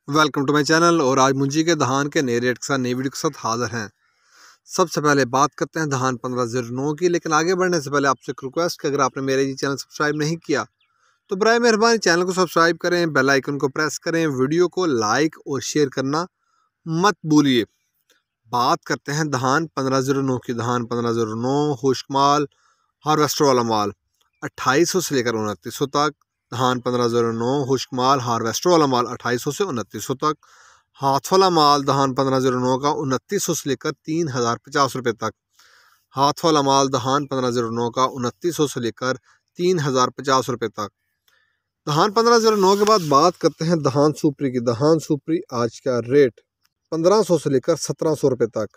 Welcome to my channel. और आज मुंजी के धान के नए रेट के साथ नई वीडियो के साथ हाजिर हैं। सबसे पहले बात करते हैं धान 1509 की। लेकिन आगे बढ़ने से पहले आपसे एक रिक्वेस्ट कि अगर आपने मेरे ये चैनल सब्सक्राइब नहीं किया तो बराए मेहरबानी चैनल को सब्सक्राइब करें, बेल आइकन को प्रेस करें, वीडियो को लाइक और शेयर करना मत भूलिए। बात करते हैं धान 1509 की। धान 1509 खुश्क माल हार्वेस्टर वाला माल 2800 से लेकर 2900 तक। धान 1509 खुश्क माल हार्वेस्टर वाला माल 2800 से 2900 तक। हाथ वाला माल धान 1509 का 2900 से लेकर 3050 रुपये तक। हाथ वाला माल धान 1509 का 2900 से लेकर 3050 रुपये तक। धान 1509 के बाद बात करते हैं धान सुपरी की। धान सुपरी आज का रेट 1500 से लेकर 1700 रुपये तक।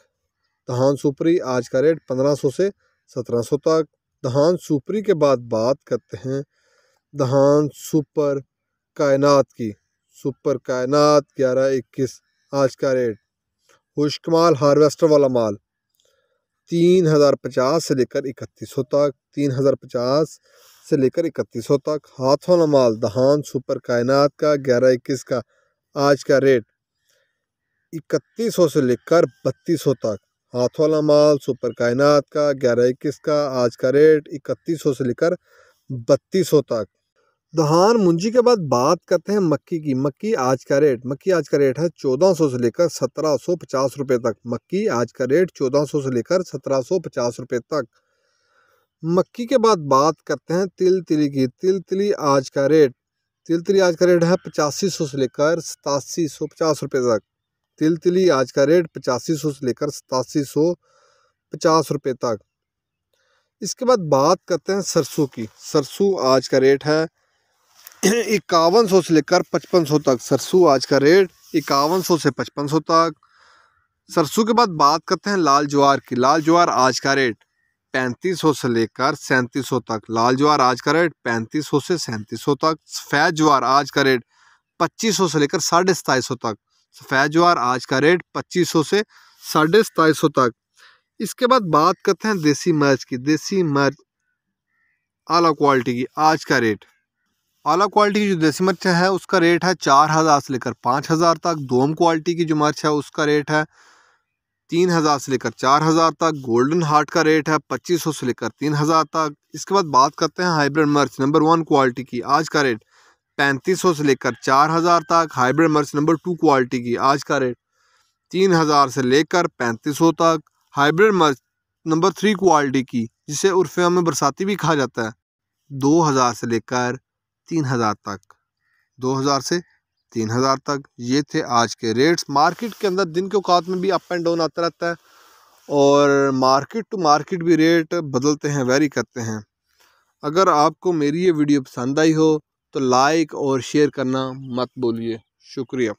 धान सुपरी आज का रेट 1500 से 1700 तक। धान सुपरी के बाद बात करते हैं धान सुपर कायनात की। सुपर कायनात 1121 आज का रेट। खुश्क माल हार्वेस्टर वाला माल 3050 से लेकर 3100 तक। 3050 से लेकर 3100 तक। हाथ वाला माल धान सुपर कायनात का 1121 का आज का रेट 3100 से लेकर 3200 तक। हाथ वाला माल सुपर कायनात का 1121 का आज का रेट 3100 से लेकर 3200 तक। धान मुंजी के बाद बात करते हैं मक्की की। मक्की आज का रेट है 1400 से लेकर 1750 रुपये तक। मक्की आज का रेट 1400 से लेकर 1750 रुपये तक। मक्की के बाद बात करते हैं तिल तिली की। तिल तिली आज का रेट है 8500 से लेकर 8750 रुपये तक। तिल तिली आज का रेट 8500 से लेकर 8750 रुपये तक। इसके बाद बात करते हैं सरसों की। सरसों आज का रेट है 5100 से लेकर 5500 तक। सरसों आज का रेट 5100 से 5500 तक। सरसों के बाद बात करते हैं लाल ज्वार की। लाल ज्वार आज का रेट 3500 से लेकर 3700 तक। लाल ज्वार आज का रेट 3500 से 3700 तक। सफ़ेद ज्वार आज का रेट 2500 से लेकर 2750 तक। सफ़ेद ज्वार आज का रेट 2500 से 2750 तक। इसके बाद बात करते हैं देसी मिर्च की। देसी मिर्च आला क्वालिटी की आज का रेट। आला क्वालिटी की जो देसी मिर्च है उसका रेट है 4000 से लेकर 5000 तक। दोम क्वालिटी की जो मिर्च है उसका रेट है 3000 से लेकर 4000 तक। गोल्डन हार्ट का रेट है 2500 से लेकर 3000 तक। इसके बाद बात करते हैं हाइब्रिड मिर्च नंबर 1 क्वालिटी की। आज का रेट 3500 से लेकर 4000 तक। हाइब्रिड मिर्च नंबर 2 क्वालिटी की आज का रेट 3000 से लेकर 3500 तक। हाइब्रिड मिर्च नंबर 3 क्वालिटी की, जिसे उर्फिया में बरसाती भी कहा जाता है, 2000 से लेकर 3000 तक। 2000 से 3000 तक ये थे आज के रेट्स। मार्केट के अंदर दिन के औकात में भी अप एंड डाउन आता रहता है और मार्केट टू मार्केट भी रेट बदलते हैं, वेरी करते हैं। अगर आपको मेरी ये वीडियो पसंद आई हो तो लाइक और शेयर करना मत भूलिए। शुक्रिया।